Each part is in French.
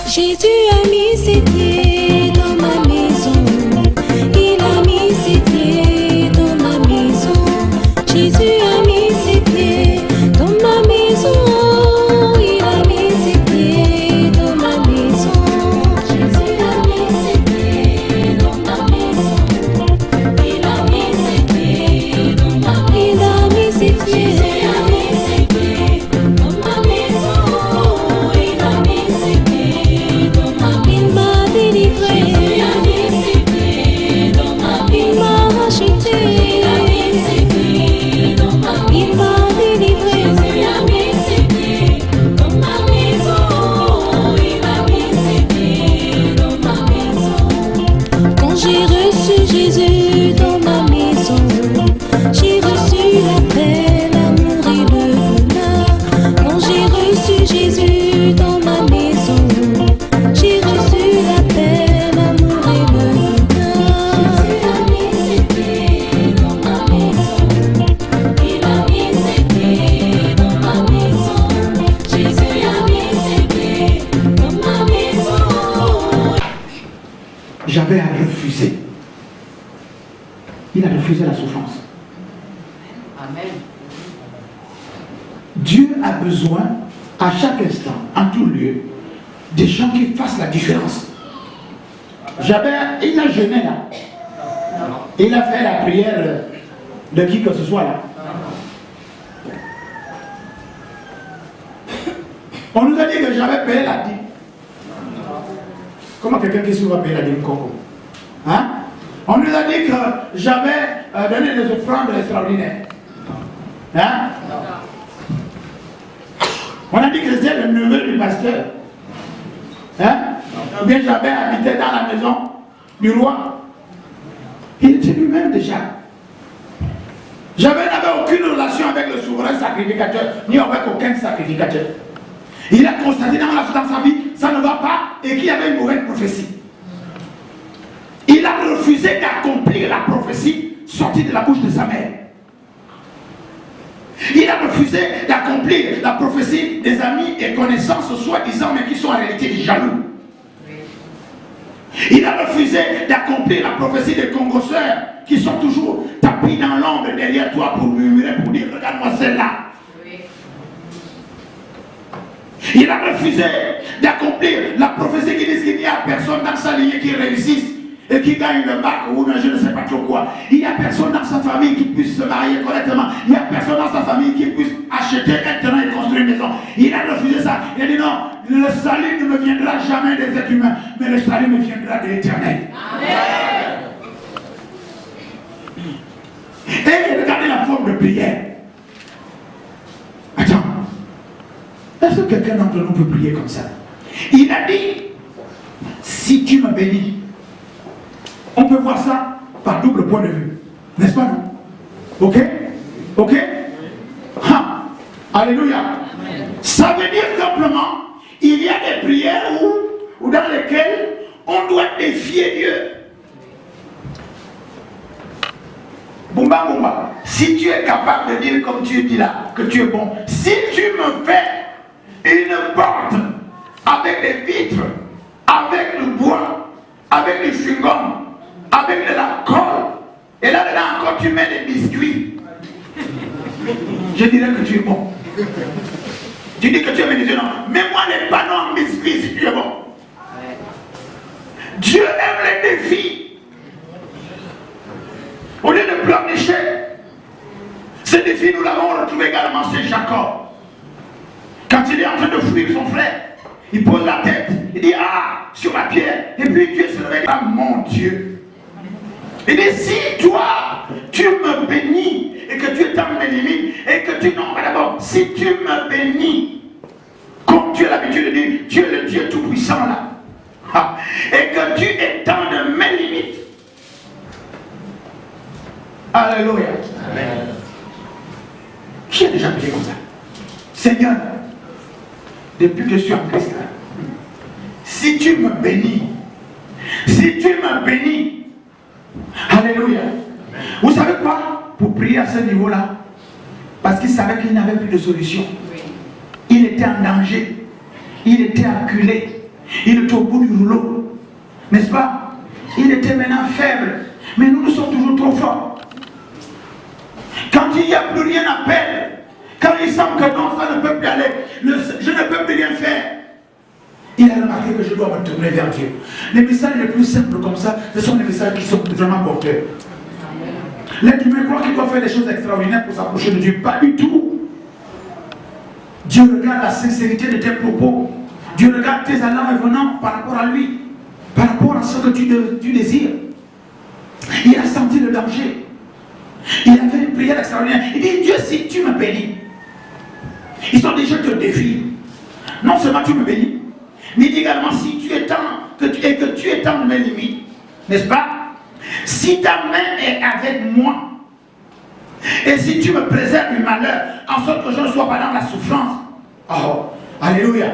Jésus a mis ses pieds dans ma maison. Il a mis ses pieds dans ma maison. Jésus a mis ses pieds dans ma maison. Il a mis ses pieds dans ma maison. Jésus a mis ses pieds dans ma maison. Il a mis ses pieds dans ma maison. Il a mis ses pieds. J'ai reçu Jésus dans ma maison. J'ai reçu la paix, l'amour et le bonheur. Quand j'ai reçu Jésus dans ma maison, j'ai reçu la paix, l'amour et le bonheur. Jésus a mis ses pieds dans ma maison. Il a mis ses pieds dans ma maison. Jésus a mis ses pieds dans ma maison. J'avais à refuser. Il a refusé la souffrance. Amen. Dieu a besoin, à chaque instant, en tout lieu, des gens qui fassent la différence. Il a jeûné là. Il a fait la prière de qui que ce soit là. On nous a dit que j'avais payé la dîme. Comment quelqu'un qui va payer la dîme Congo? Hein? On nous a dit que j'avais donné des offrandes extraordinaires. Hein? On a dit que c'était le neveu du pasteur. Hein? Ou bien j'avais habité dans la maison du roi. Il était lui-même déjà. J'avais aucune relation avec le souverain sacrificateur, ni avec aucun sacrificateur. Il a constaté dans sa vie, ça ne va pas, et qu'il y avait une mauvaise prophétie. Il a refusé d'accomplir la prophétie sortie de la bouche de sa mère. Il a refusé d'accomplir la prophétie des amis et connaissances soi-disant, mais qui sont en réalité des jaloux. Il a refusé d'accomplir la prophétie des congosseurs qui sont toujours tapis dans l'ombre derrière toi pour murmurer, pour dire regarde-moi celle-là. Il a refusé d'accomplir la prophétie qui dit qu'il n'y a personne dans sa lignée qui réussisse et qui gagne le bac ou je ne sais pas trop quoi. Il n'y a personne dans sa famille qui puisse se marier correctement. Il n'y a personne dans sa famille qui puisse acheter un terrain et construire une maison. Il a refusé ça. Il a dit non, le salut ne me viendra jamais des êtres humains, mais le salut me viendra de l'Éternel. Et regardez la forme de prière. Attends. Est-ce que quelqu'un d'entre nous peut prier comme ça? Il a dit, si tu me bénis, on peut voir ça par double point de vue. N'est-ce pas, non? Ok? Ok? Ha. Alléluia. Ça veut dire simplement, il y a des prières où dans lesquelles on doit défier Dieu. Boumba, boumba. Si tu es capable de dire comme tu dis là, que tu es bon, si tu me fais une porte avec des vitres, avec du bois, avec du chewing-gum, avec de la colle, et là-dedans encore tu mets des biscuits, je dirais que tu es bon. Tu dis que tu es béni, non. Mets-moi les panneaux en biscuits si tu es bon. Dieu aime les défis. Au lieu de pleurnicher, ce défi nous l'avons retrouvé également chez Jacob. Quand il est en train de fuir son frère, il pose la tête, il dit ah, sur la pierre, et puis Dieu se réveille, ah mon Dieu. Il dit si toi, tu me bénis, et que tu étends mes limites, et que tu, non, mais d'abord, si tu me bénis, comme tu as l'habitude de dire, tu es le Dieu tout-puissant là, et que tu étends de mes limites. Alléluia. Amen. Qui a déjà prié comme ça? Seigneur, depuis que je suis en Christ, si tu me bénis, alléluia. Vous savez quoi? pour prier à ce niveau-là. Parce qu'il savait qu'il n'avait plus de solution. Il était en danger. Il était acculé. Il était au bout du rouleau. N'est-ce pas? Il était maintenant faible. Mais nous sommes toujours trop forts. Quand il n'y a plus rien à perdre, quand il semble que non, ça ne peut plus aller, je ne peux plus rien faire, il a remarqué que je dois me tourner vers Dieu. Les messages les plus simples comme ça, ce sont les messages qui sont vraiment porteurs. L'être humain croit qu'il doit faire des choses extraordinaires pour s'approcher de Dieu. Pas du tout. Dieu regarde la sincérité de tes propos. Dieu regarde tes allants et venants par rapport à lui, par rapport à ce que tu désires. Il a senti le danger. Il a fait une prière extraordinaire. Il dit, Dieu, si tu me bénis, ils sont déjà te défie. Non seulement tu me bénis, mais il dit également, si tu es que tu étends mes limites, n'est-ce pas? Si ta main est avec moi, et si tu me préserves du malheur, en sorte que je ne sois pas dans la souffrance. Oh, alléluia.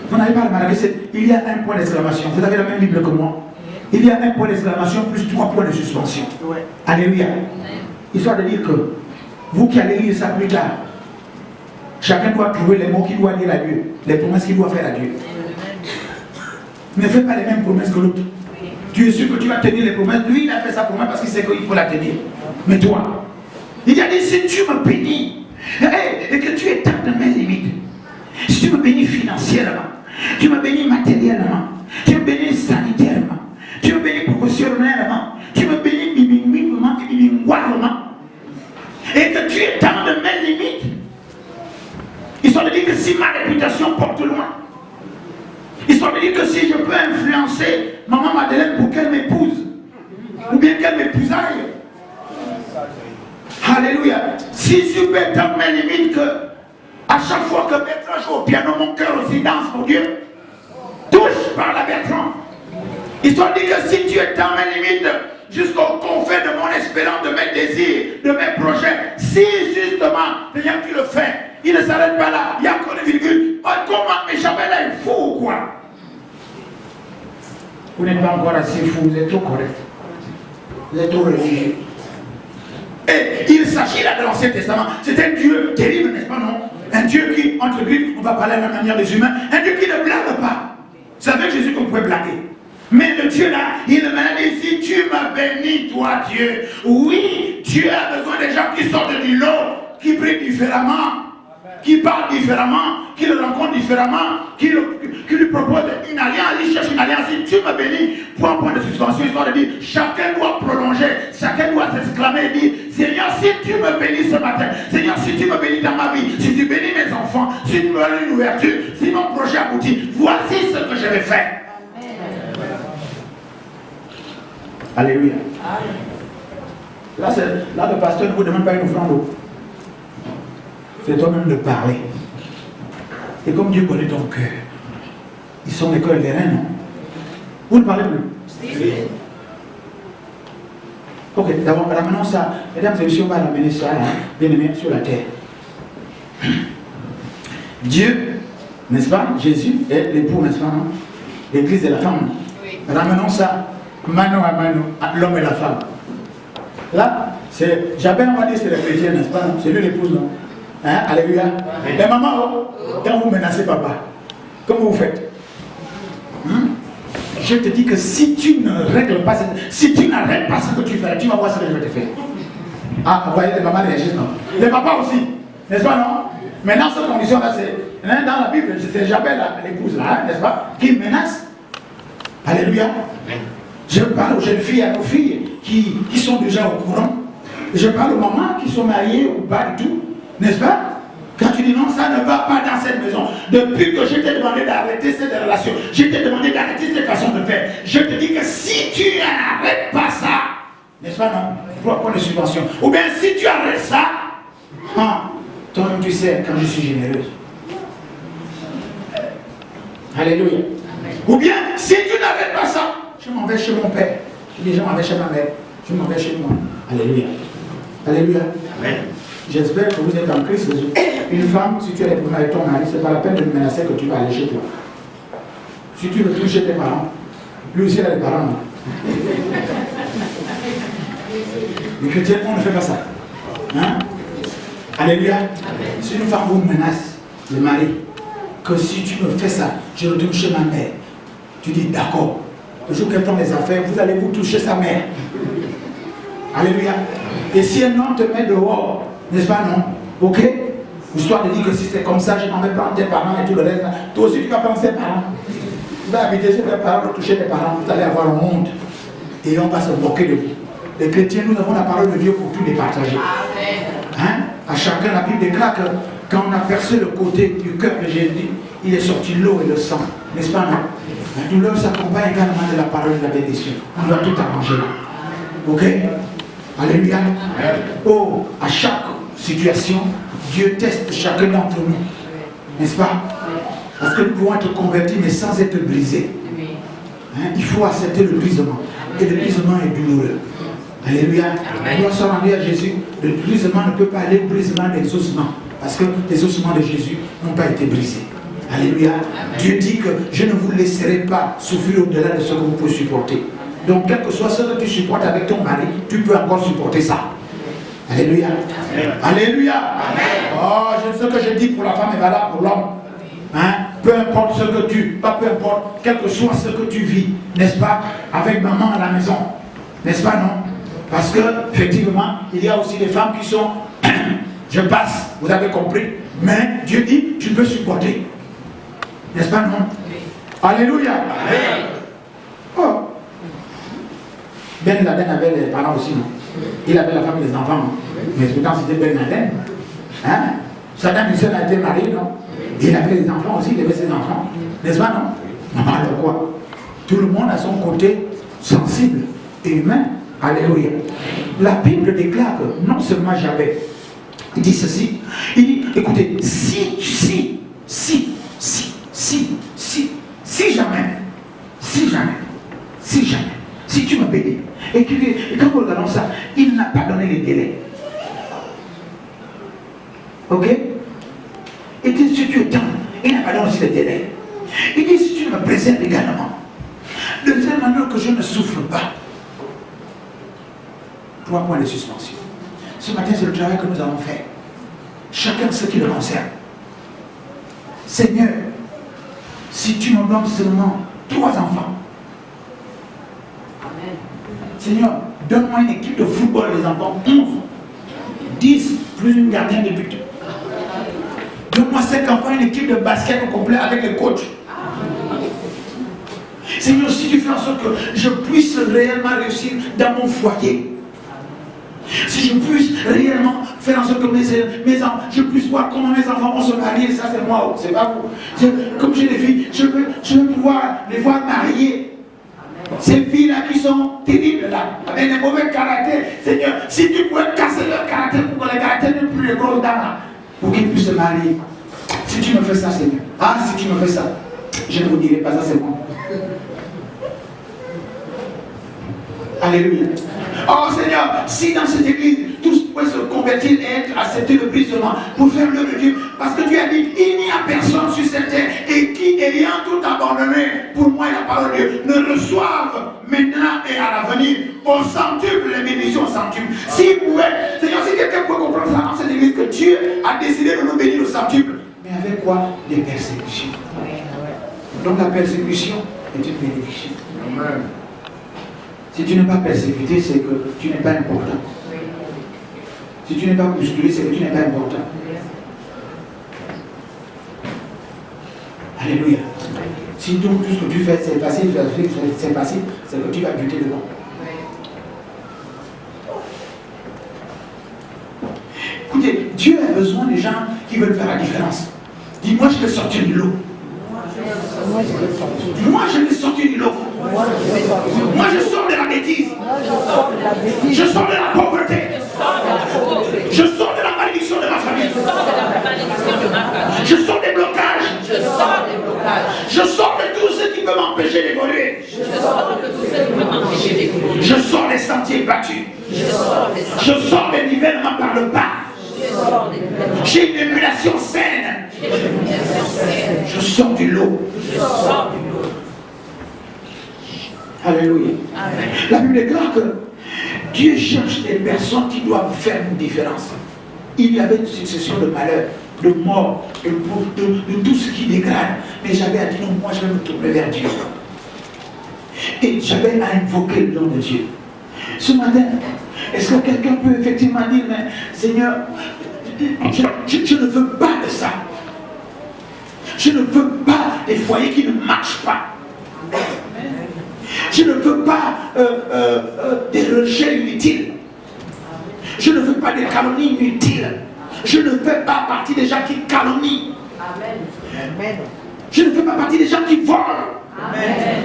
Vous n'avez pas remarqué, il y a un point d'exclamation. Vous avez la même Bible que moi. Il y a un point d'exclamation plus 3 points de suspension. Ouais. Alléluia. Histoire de dire que vous qui allez lire ça plus tard, chacun doit trouver les mots qu'il doit dire à Dieu, les promesses qu'il doit faire à Dieu. Ne fais pas les mêmes promesses que l'autre. Tu es sûr que tu vas tenir les promesses. Lui, il a fait sa promesse parce qu'il sait qu'il faut la tenir. Mais toi, il a dit, si tu me bénis, et que tu étends de mes limites, si tu me bénis financièrement, tu me bénis matériellement, tu me bénis sanitairement, tu me bénis professionnellement, tu me bénis bilinguement et bilingualement, et que tu étends de mes limites, ils sont de dire que si ma réputation porte loin, ils sont de dire que si je peux influencer maman Madeleine pour qu'elle m'épouse, ou bien qu'elle m'épousaille, alléluia, si je peux étendre mes limites, que à chaque fois que Bertrand joue au piano, mon cœur aussi danse pour Dieu, touche par la Bertrand. Histoire de dire que si tu étends mes limites jusqu'au confin de mon espérance, de mes désirs, de mes projets, si justement, Seigneur, tu le fais, il ne s'arrête pas là, il y a encore des virgules. Oh, comment m'échapper là, il faut ou quoi? Vous n'êtes pas encore assez fou, vous êtes trop correct. Vous êtes trop religieux. Et il s'agit là de l'Ancien Testament. C'est un Dieu terrible, n'est-ce pas, non? Un Dieu qui, entre griffes, on va parler à la manière des humains, un Dieu qui ne blague pas. C'est avec Jésus qu'on pouvait blaguer. Mais le Dieu là, il m'a dit, si tu m'as béni, toi Dieu, oui, Dieu a besoin des gens qui sortent du lot, qui prient différemment, qui parlent différemment, qui le rencontrent différemment, qui lui proposent une alliance, il cherche une alliance. Si tu me bénis, pour un point de suspension, histoire de dire, chacun doit prolonger, chacun doit s'exclamer et dire, Seigneur, si tu me bénis ce matin, Seigneur, si tu me bénis dans ma vie, si tu bénis mes enfants, si tu me donnes une ouverture, si mon projet aboutit, voici ce que je vais faire. Alléluia. Là, le pasteur ne vous demande pas une offrande. C'est toi-même de parler. Et comme Dieu connaît ton cœur, ils sont les cœurs des reins, non? Vous ne parlez plus? Oui. Ok, d'abord, ramenons ça. Mesdames et messieurs, on va ramener ça, bien aimé, sur la terre. Dieu, n'est-ce pas? Jésus est l'époux, n'est-ce pas? L'église et la femme. Oui. Ramenons ça, mano à mano, l'homme et la femme. Là, c'est, Jabez, on va dire, c'est le chrétien, n'est-ce pas? C'est lui l'épouse, non? Hein? Alléluia. Mais maman, quand vous menacez papa, comment vous faites? Je te dis que si tu ne règles pas, si tu n'arrêtes pas ce que tu fais, tu vas voir ce que je vais te faire. Ah, vous voyez, les mamans réagissent, non? Les papas aussi, n'est-ce pas, non? Maintenant, cette condition-là, c'est dans la Bible, c'est Jabez, l'épouse, là, n'est-ce pas, qui menace. Alléluia. Je parle aux jeunes filles, à nos filles qui sont déjà au courant. Je parle aux mamans qui sont mariées ou pas du tout. N'est-ce pas? Quand tu dis non, ça ne va pas dans cette maison. Depuis que je t'ai demandé d'arrêter cette relation, je t'ai demandé d'arrêter cette façon de faire. Je te dis que si tu n'arrêtes pas ça, n'est-ce pas, non? Pour prendre les subventions. Ou bien si tu arrêtes ça, toi-même tu sais quand je suis généreuse. Alléluia. Ou bien si tu n'arrêtes pas ça, je m'en vais chez mon père. Je dis je m'en vais chez ma mère. Je m'en vais chez moi. Alléluia. Alléluia. Amen. J'espère que vous êtes en Christ Jésus. Une femme, si tu as des problèmes avec ton mari, ce n'est pas la peine de me menacer que tu vas aller chez toi. Si tu veux toucher tes parents, lui aussi il a des parents. Les chrétiens, on ne fait pas ça. Hein? Alléluia. Si une femme vous menace, le mari, que si tu me fais ça, je retourne chez ma mère. Tu dis d'accord. Le jour qu'elle prend les affaires, vous allez vous toucher sa mère. Alléluia. Et si un homme te met dehors, n'est-ce pas, non? Ok? Histoire de dire que si c'est comme ça, je n'en vais prendre tes parents et tout le reste. Toi aussi, tu vas prendre ses parents. Tu vas habiter chez tes parents, toucher tes parents, vous allez avoir honte. Et on va se moquer de vous. Les chrétiens, nous avons la parole de Dieu pour tous les partager. Hein? À chacun, la Bible déclare que quand on a percé le côté du cœur de Jésus, il est sorti l'eau et le sang. N'est-ce pas, non? La douleur s'accompagne également de la parole de la bénédiction. On doit tout arranger là. Ok? Alléluia. Oh, à chaque situation, Dieu teste chacun d'entre nous. N'est-ce pas? Parce que nous pouvons être convertis, mais sans être brisés. Hein? Il faut accepter le brisement. Et le brisement est douloureux. Alléluia. Nous sommes rendus à Jésus. Le brisement ne peut pas aller au brisement des ossements. Parce que les ossements de Jésus n'ont pas été brisés. Alléluia. Amen. Dieu dit que je ne vous laisserai pas souffrir au-delà de ce que vous pouvez supporter. Donc, quel que soit ce que tu supportes avec ton mari, tu peux encore supporter ça. Alléluia. Amen. Alléluia. Amen. Oh, ce que je dis pour la femme est valable pour l'homme. Hein? Peu importe ce que peu importe, quel que soit ce que tu vis, n'est-ce pas, avec maman à la maison. N'est-ce pas, non? Parce que, effectivement, il y a aussi des femmes qui sont, je passe, vous avez compris, mais Dieu dit, tu peux supporter. N'est-ce pas, non? Alléluia. Amen. Oh. Ben Laden avait les parents aussi, non? Il avait la femme et les enfants, non? Mais pourtant c'était Ben Laden. Hein? Saddam Hussein a été marié, non? Il avait les enfants aussi, il avait ses enfants. N'est-ce pas, non? Alors quoi? Tout le monde a son côté sensible et humain. Alléluia. La Bible déclare que non seulement Javé, il dit ceci, il dit, écoutez, si jamais, si tu me bénis, et quand nous regardons ça, il n'a pas donné les délais. Ok? Il dit, si tu es tendre, il n'a pas donné aussi les délais. Il dit, si tu me préserves également, de telle manière que je ne souffre pas. 3 points de suspension. Ce matin, c'est le travail que nous allons faire. Chacun ce qui le concerne. Seigneur, si tu me donnes seulement 3 enfants, amen. Seigneur, donne-moi une équipe de football, les enfants, 11, 10, plus une gardienne de but. Donne-moi 5 enfants, une équipe de basket au complet avec les coachs. Seigneur, si tu fais en sorte que je puisse réellement réussir dans mon foyer, si je puisse réellement faire en sorte que mes enfants, je puisse voir comment mes enfants vont se marier, ça c'est moi, c'est pas vous. Comme j'ai des filles, je veux pouvoir les voir mariées. Ces filles-là qui sont terribles là, avec des mauvais caractères, Seigneur, si tu pouvais casser leur caractère pour que les caractères ne plus les grosses dames là, pour qu'ils puissent se marier. Si tu me fais ça, Seigneur. Ah, si tu me fais ça, je ne vous dirai pas ça, c'est moi. Alléluia. Oh Seigneur, si dans cette église, tous pouvaient se convertir et être acceptés le brisement pour faire l'œuvre de Dieu, parce que Dieu a dit, il n'y a personne sur cette terre et qui, ayant tout abandonné pour moi et la parole de Dieu, ne reçoivent maintenant et à l'avenir au centuple les bénédictions au centuple. S'il pouvait, Seigneur, si quelqu'un pouvait comprendre ça dans cette église, que Dieu a décidé de nous bénir au centuple, mais avec quoi? Des persécutions. Donc la persécution est une bénédiction. Amen. Si tu n'es pas persécuté, c'est que tu n'es pas important. Si tu n'es pas bousculé, c'est que tu n'es pas important. Alléluia. Si donc tout ce que tu fais, c'est facile, c'est que tu vas buter devant. Écoutez, Dieu a besoin des gens qui veulent faire la différence. Dis-moi, je vais sortir du lot. Moi, je vais sortir du lot. Moi, je sors de la bêtise. Je sors de la pauvreté. Je sors de la malédiction de ma famille. Je sors des blocages. Je sors de tout ce qui peut m'empêcher d'évoluer. Je sors des sentiers battus. Je sors des nivellement par le bas. J'ai une émulation saine. Je sors du lot. Alléluia. Amen. La Bible déclare que Dieu cherche des personnes qui doivent faire une différence. Il y avait une succession de malheurs, de morts, de tout ce qui dégrade. Mais j'avais à dire non, moi je vais me tourner vers Dieu. Et j'avais à invoquer le nom de Dieu. Ce matin, est-ce que quelqu'un peut effectivement dire, mais Seigneur, je ne veux pas de ça. Je ne veux pas des foyers qui ne marchent pas. Je ne veux pas des rejets inutiles. Je ne veux pas des calomnies inutiles. Je ne fais pas partie des gens qui calomnient. Amen. Je ne fais pas partie des gens qui volent. Amen.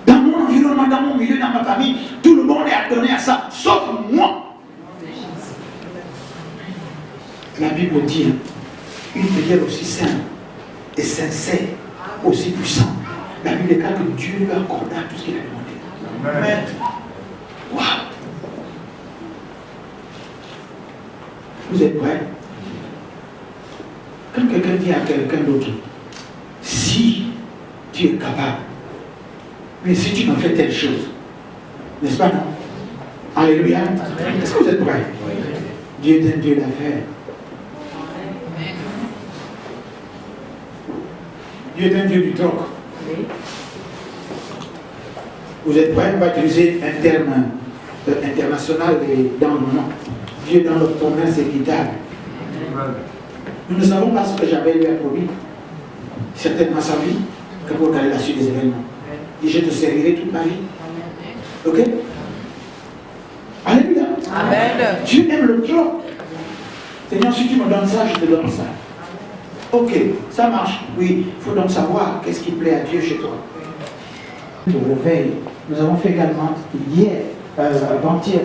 Dans mon environnement, dans mon milieu, dans ma famille, tout le monde est adonné à ça, sauf moi. La Bible dit, une prière aussi simple et sincère, aussi puissante. La Bible déclare que Dieu lui accorda tout ce qu'il a demandé. Amen. Wow. Vous êtes prêts? Quand quelqu'un dit à quelqu'un d'autre, si tu es capable, mais si tu m'as fait telle chose, n'est-ce pas, non? Alléluia. Est-ce que vous êtes prêts? Dieu est un Dieu d'affaires. Dieu est un Dieu du troc. Vous êtes prêts? On va utiliser un terme international dans le moment. Dieu dans notre commerce équitable. Nous ne savons pas ce que j'avais lui promis. Certainement sa vie, que pour regarder la suite des événements. Et je te servirai toute ma vie. Ok? Alléluia. Amen. Dieu aime le trop. Seigneur, si tu me donnes ça, je te donne ça. Ok, ça marche. Oui, il faut donc savoir qu'est-ce qui plaît à Dieu chez toi. Le réveil, nous avons fait également hier, avant-hier,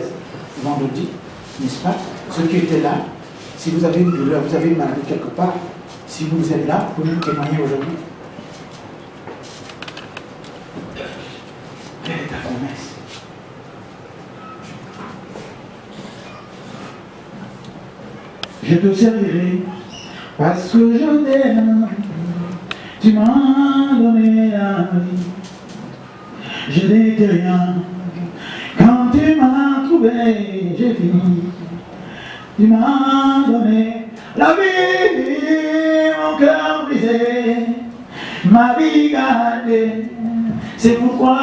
vendredi, n'est-ce pas? Ceux qui étaient là, si vous avez une douleur, vous avez une maladie quelque part, si vous êtes là, vous pouvez nous témoigner aujourd'hui. Quelle est ta promesse? Je te servirai parce que je t'aime. Tu m'as donné la vie. Je n'étais rien. Quand tu m'as trouvé, j'ai fini. Tu m'as donné la vie, mon cœur brisé, ma vie gardée. C'est pourquoi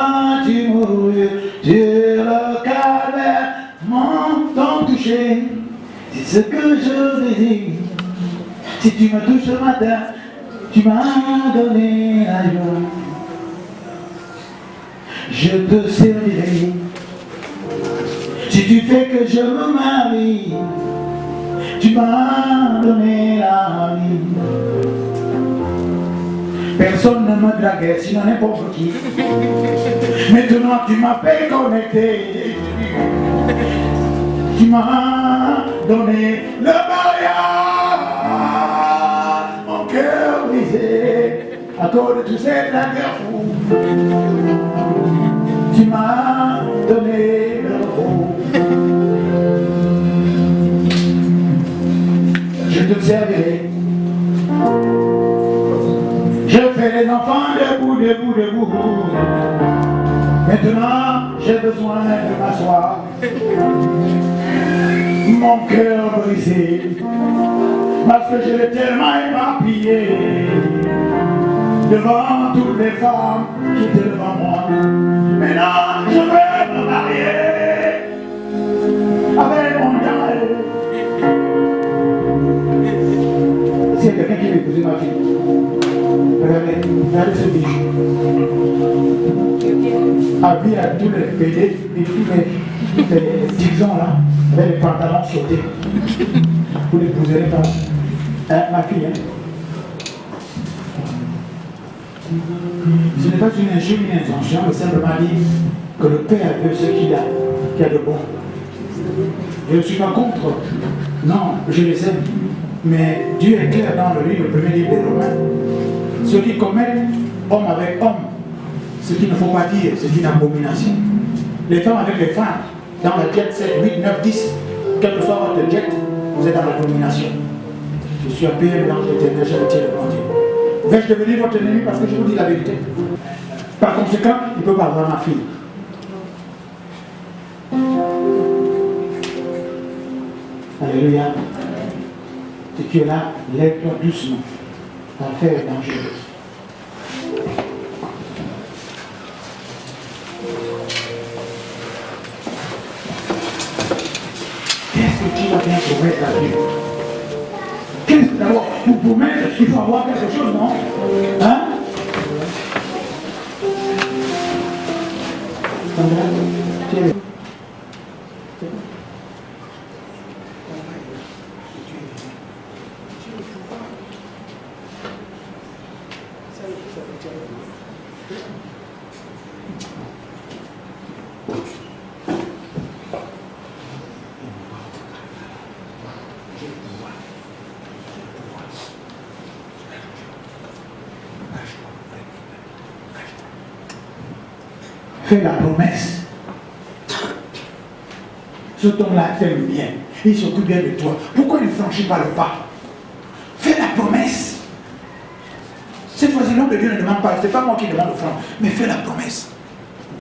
tu mourus sur le calvaire, mon temps touché. C'est ce que je désire. Si tu me touches ce matin, tu m'as donné la joie. Je te servirai. Si tu fais que je me marie, tu m'as donné la vie. Personne ne me draguait, sinon n'importe qui. Maintenant tu m'appelles connecté. Tu m'as donné le mariage, mon cœur brisé, à cause de tous ces dragueurs fous. Tu m'as donné le repos. Je te servirai. Je fais les enfants debout, debout, debout. Maintenant, j'ai besoin de m'asseoir. Mon cœur brisé, parce que je l'ai tellement éparpillé devant toutes les femmes qui étaient devant moi. Maintenant, je vais me marier avec mon mari. S'il y a quelqu'un qui veut épouser ma fille, regardez ce bijou. Habillé à tous les PD et tous les 10 ans là, avec les pantalons sautés. Vous l'épouserez pas. Hein, ma fille, hein? Ce n'est pas une injure, une intention, mais simplement dire que le Père veut ce qu'il a de bon. Je ne suis pas contre. Non, je les aime. Mais Dieu est clair dans le livre, le premier livre des Romains. Ceux qui commettent homme avec homme, ce qu'il ne faut pas dire, c'est une abomination. Les femmes avec les femmes, dans le jet 7, 8, 9, 10, quel que soit votre jet, vous êtes dans l'abomination. Je suis un PM dans l'éternel, je retiens le bon Dieu. Vais-je devenir votre ennemi parce que je vous dis la vérité? Par conséquent, il ne peut pas avoir ma fille. Alléluia. Si tu es là, lève-toi doucement. L'affaire est dangereuse. Qu'est-ce que tu vas bien promettre à Dieu? Qu'est-ce que d'abord, pour promettre, il faut avoir quelque chose, non? Hein? Fais la promesse. Ce homme-là t'aime bien. Il s'occupe bien de toi. Pourquoi il ne franchit pas le pas? Fais la promesse. Cette fois-ci, l'homme de Dieu ne demande pas. Ce n'est pas moi qui demande offrande. Mais fais la promesse.